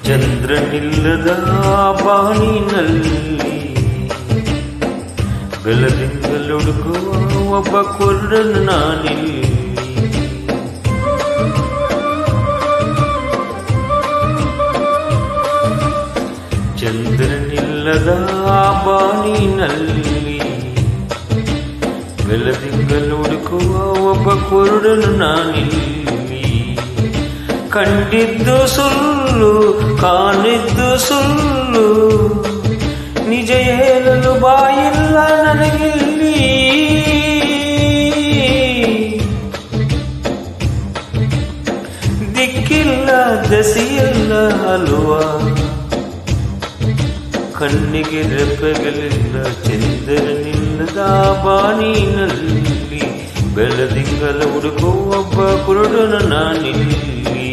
ಚಂದ್ರನಿಲ್ಲದ ಬಾನಿನಲ್ಲಿ ಬೆಳದಿಂಗಳೊಡುಕುವ ಒಬ್ಬ ಕುರುಡನು ನಾನಿಲ್ಲಿ. ಚಂದ್ರನಿಲ್ಲದ ಬಾನಿನಲ್ಲಿ ಬೆಳದಿಂಗಳೊಡುಕುವ ಒಬ್ಬ ಕುರುಡನು ನಾನಿಲ್ಲಿ. ಕಂಡಿದ್ದು ಸುಳ್ಳು ಕಾಣಿದ್ದು ಸುಳ್ಳು, ನಿಜ ಹೇಳಲು ಬಾಯಿಲ್ಲ ನನಗಿಲ್ಲಿ. ದಿಕ್ಕಿಲ್ಲ ದಸಿಯಿಲ್ಲ ಅಲ್ವ, ಕಣ್ಣಿಗೆ ರೆಪ್ಪೆಗಳಿಲ್ಲ. ಚಂದ್ರನಿಲ್ಲದ ಬಾನಿನಲ್ಲಿ ಬೆಳದಿಂಗಳ ಹುಡುಕುವ ಒಬ್ಬ ಕುರುಡನು ನಾನಿಲ್ಲಿ.